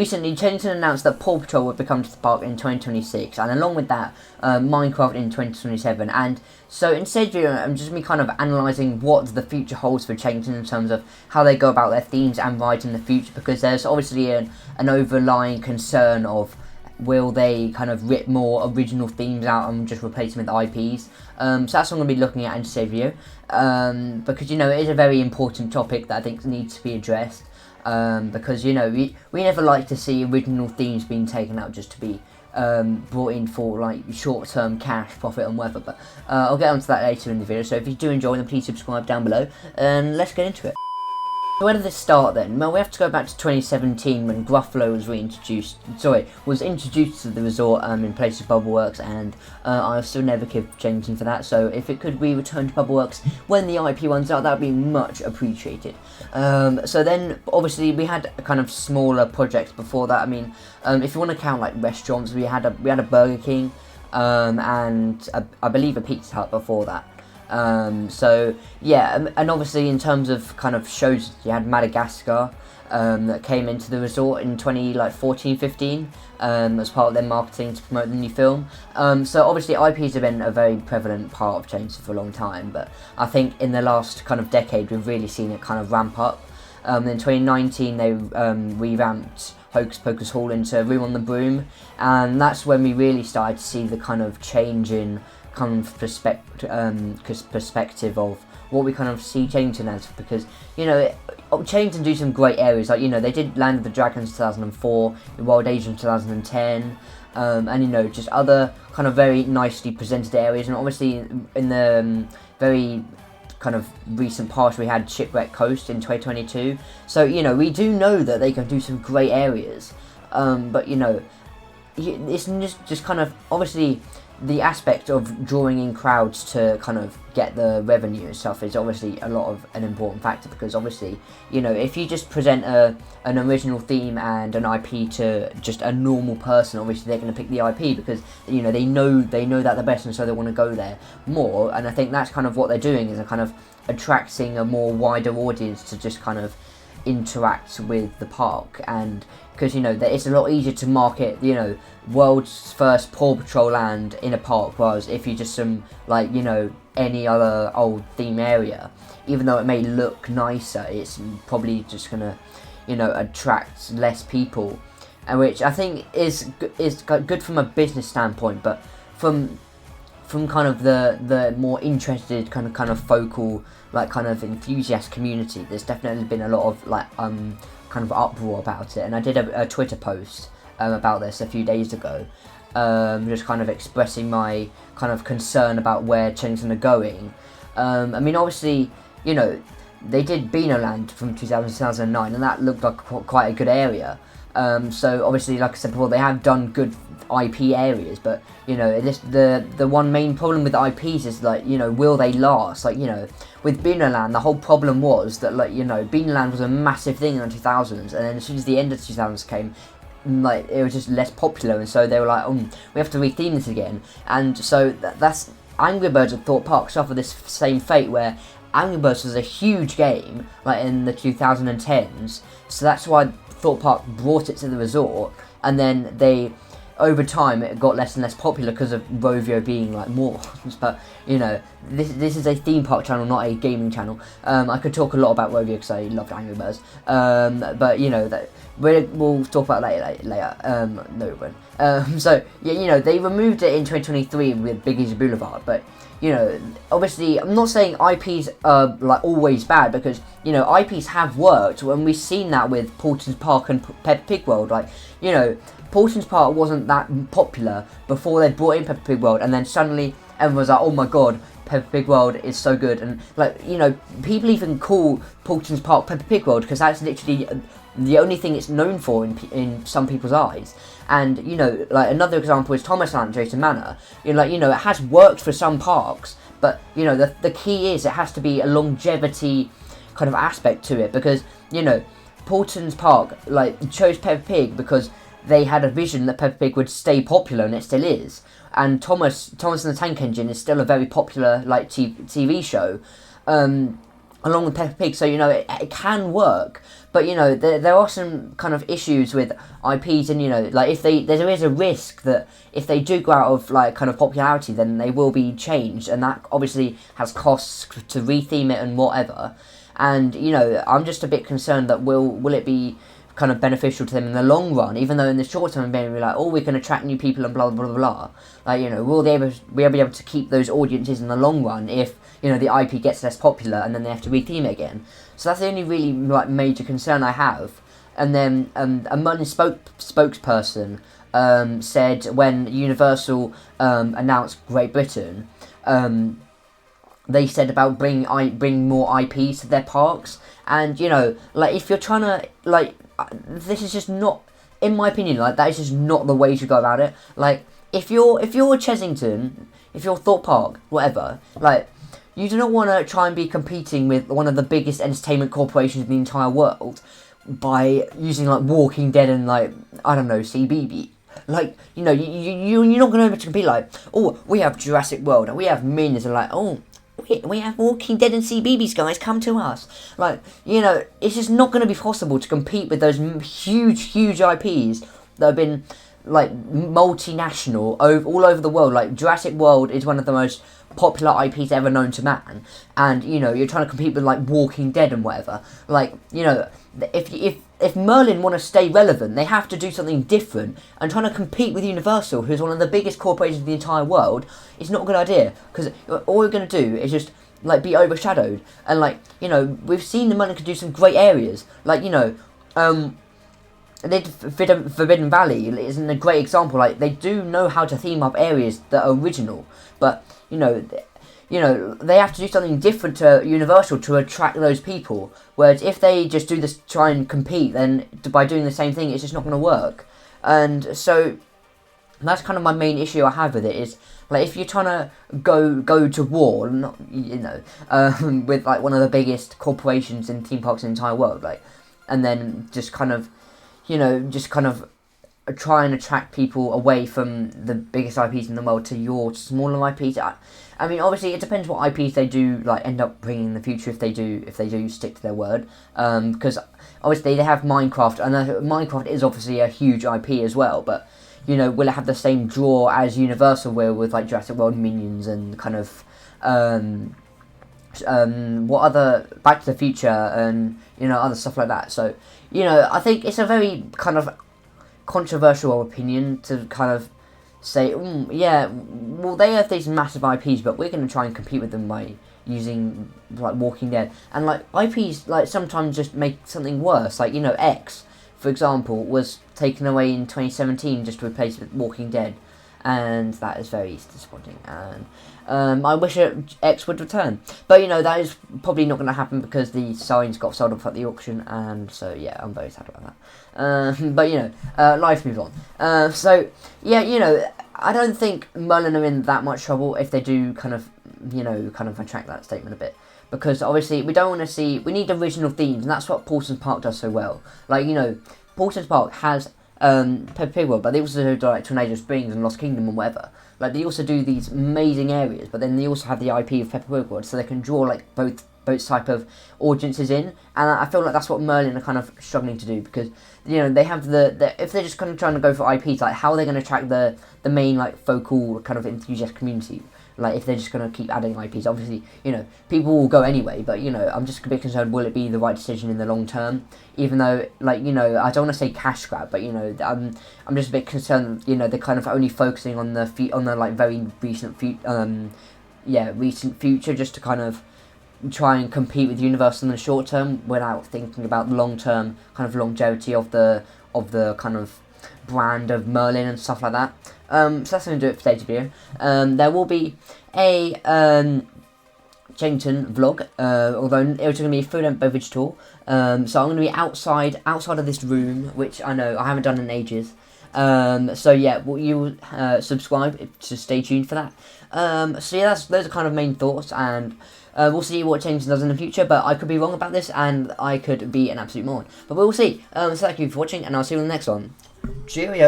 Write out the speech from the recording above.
Recently, Chessington announced that Paw Patrol would become to the park in 2026, and along with that, Minecraft in 2027. And so in today's video, I'm just going to be kind of analysing what the future holds for Chessington in terms of how they go about their themes and rides in the future, because there's obviously an overlying concern of will they kind of rip more original themes out and just replace them with IPs. So that's what I'm going to be looking at in today's video, because, you know, it is a very important topic that I think needs to be addressed. Because, you know, we never like to see original themes being taken out just to be brought in for like short-term cash profit and whatever, but I'll get onto that later in the video. So if you do enjoy them, please subscribe down below and let's get into it. So where did this start then? Well, we have to go back to 2017 when Gruffalo was introduced to the resort in place of Bubbleworks, and I'll still never give Chessington for that. So if it could be returned to Bubbleworks when the IP runs out, that would be much appreciated. So then obviously we had kind of smaller projects before that. I mean, if you want to count like restaurants, we had a Burger King and I believe a Pizza Hut before that. So yeah, and obviously in terms of kind of shows, you had Madagascar that came into the resort in 2014-15 as part of their marketing to promote the new film. So obviously IPs have been a very prevalent part of Chessington for a long time, but I think in the last kind of decade we've really seen it kind of ramp up. In 2019 they revamped Hocus Pocus Hall into Room on the Broom, and that's when we really started to see the kind of change in kind of perspective of what we kind of see Chessington as, because, you know, Chessington do some great areas, like, you know, they did Land of the Dragons 2004, Wild Asia in 2010, and, you know, just other kind of very nicely presented areas. And obviously in the very kind of recent past we had Shipwreck Coast in 2022, so, you know, we do know that they can do some great areas, but, you know, it's just kind of obviously the aspect of drawing in crowds to kind of get the revenue and stuff is obviously a lot of an important factor, because obviously, you know, if you just present an original theme and an IP to just a normal person, obviously they're going to pick the IP because, you know, they know that the best, and so they want to go there more. And I think that's kind of what they're doing, is they're kind of attracting a more wider audience to just kind of interact with the park. And because, you know, it's a lot easier to market, you know, world's first Paw Patrol land in a park, whereas if you just some, like, you know, any other old theme area, even though it may look nicer, it's probably just gonna, you know, attract less people, and which I think is good from a business standpoint, but from kind of the more interested kind of focal, like, kind of enthusiast community, there's definitely been a lot of like kind of uproar about it. And I did a Twitter post about this a few days ago, just kind of expressing my kind of concern about where Chessington are going. I mean, obviously, you know, they did Beanoland from 2009, and that looked like quite a good area. So obviously, like I said before, they have done good IP areas, but, you know, the one main problem with IPs is, like, you know, will they last? Like, you know, with Beanoland, the whole problem was that, like, you know, Beanoland was a massive thing in the 2000s, and then as soon as the end of the 2000s came, like, it was just less popular, and so they were like, we have to retheme this again. And so that's Angry Birds at Thorpe Park suffered this same fate, where Angry Birds was a huge game, like, in the 2010s, so that's why Thorpe Park brought it to the resort, and then over time it got less and less popular because of Rovio being like more. But, you know, this is a theme park channel, not a gaming channel. I could talk a lot about Rovio because I loved Angry Birds, but, you know, that we'll talk about later. No, we won't. So yeah, you know, they removed it in 2023 with Big Easy Boulevard, but, you know, obviously I'm not saying IPs are like always bad, because, you know, IPs have worked, and we've seen that with Paulton's Park and Peppa Pig World. Like, you know, Paulton's Park wasn't that popular before they brought in Peppa Pig World, and then suddenly everyone was like, oh my god, Peppa Pig World is so good. And, like, you know, people even call Paulton's Park Peppa Pig World because that's literally the only thing it's known for in some people's eyes. And, you know, like, another example is Thomas Land Jason Manor. You know, like, you know, it has worked for some parks, but, you know, the key is it has to be a longevity kind of aspect to it, because, you know, Paulton's Park, like, chose Peppa Pig because they had a vision that Peppa Pig would stay popular, and it still is. And Thomas and the Tank Engine is still a very popular, like, TV show. along with Peppa Pig, so you know it can work, but you know there are some kind of issues with IPs, and you know like if there is a risk that if they do go out of like kind of popularity, then they will be changed, and that obviously has costs to retheme it and whatever, and you know I'm just a bit concerned that will it be kind of beneficial to them in the long run, even though in the short term maybe like, oh, we can attract new people and blah blah blah blah. Like, you know, will they be able to keep those audiences in the long run if, you know, the IP gets less popular and then they have to retheme it again? So that's the only really like major concern I have. And then a Merlin spokesperson said when Universal announced Great Britain, they said about bring more IPs to their parks, and you know, like if you're trying to like, this is just not, in my opinion, like that is just not the way to go about it. Like if you're Chessington, if you're Thorpe Park, whatever, like you do not want to try and be competing with one of the biggest entertainment corporations in the entire world by using like Walking Dead and like I don't know CBB. Like, you know, you're not going to be able to compete like, oh, we have Jurassic World and we have Minions and like, oh, we have Walking Dead and CBeebies, guys, come to us. Like, you know, it's just not going to be possible to compete with those huge IPs that have been, like, multinational all over the world. Like, Jurassic World is one of the most popular IPs ever known to man. And, you know, you're trying to compete with, like, Walking Dead and whatever. Like, you know, if Merlin want to stay relevant, they have to do something different, and trying to compete with Universal, who's one of the biggest corporations in the entire world, is not a good idea, because all we're going to do is just, like, be overshadowed, and, like, you know, we've seen the Merlin can do some great areas, like, you know, they did Forbidden Valley isn't a great example. Like, they do know how to theme up areas that are original, but, you know, they have to do something different to Universal to attract those people. Whereas if they just do this, try and compete, then by doing the same thing, it's just not going to work. And so that's kind of my main issue I have with it is, like, if you're trying to go to war, not, you know, with like one of the biggest corporations in theme parks in the entire world, like, and then just kind of, you know, just kind of try and attract people away from the biggest IPs in the world to your smaller IPs. I mean, obviously, it depends what IPs they do like end up bringing in the future if they do stick to their word. Because obviously they have Minecraft, and Minecraft is obviously a huge IP as well. But you know, will it have the same draw as Universal will with like Jurassic World, Minions, and kind of what other Back to the Future and you know other stuff like that. So you know, I think it's a very kind of controversial opinion to kind of say, yeah, well, they have these massive IPs, but we're going to try and compete with them by using, like, Walking Dead. And, like, IPs, like, sometimes just make something worse. Like, you know, X, for example, was taken away in 2017 just to replace it with Walking Dead. And that is very disappointing. And I wish X would return. But, you know, that is probably not going to happen because the signs got sold off at the auction. And so, yeah, I'm very sad about that. But, you know, life moves on. So, yeah, you know, I don't think Merlin are in that much trouble if they do kind of, you know, kind of retract that statement a bit. Because, obviously, we don't want to see... We need original themes, and that's what Paulson's Park does so well. Like, you know, Paulson's Park has Peppa Pig World, but they also do like Tornado Springs and Lost Kingdom and whatever. Like, they also do these amazing areas, but then they also have the IP of Peppa Pig World, so they can draw like both type of audiences in. And I feel like that's what Merlin are kind of struggling to do, because you know they have the if they're just kind of trying to go for IPs, like how are they going to attract the main like focal kind of enthusiast community? Like, if they're just going to keep adding IPs, obviously, you know, people will go anyway, but, you know, I'm just a bit concerned, will it be the right decision in the long term? Even though, like, you know, I don't want to say cash grab, but, you know, I'm just a bit concerned, you know, they're kind of only focusing on the like, very recent future, just to kind of try and compete with Universal in the short term without thinking about the long term kind of longevity of the kind of brand of Merlin and stuff like that. So that's going to do it for today's video. There will be a Chessington vlog, although it's going to be a food and beverage tour. So I'm going to be outside of this room, which I know I haven't done in ages. So yeah, will you subscribe to stay tuned for that? So yeah, those are kind of main thoughts, and we'll see what Chessington does in the future, but I could be wrong about this, and I could be an absolute moron. But we'll see. So thank you for watching, and I'll see you in the next one. Cheerio!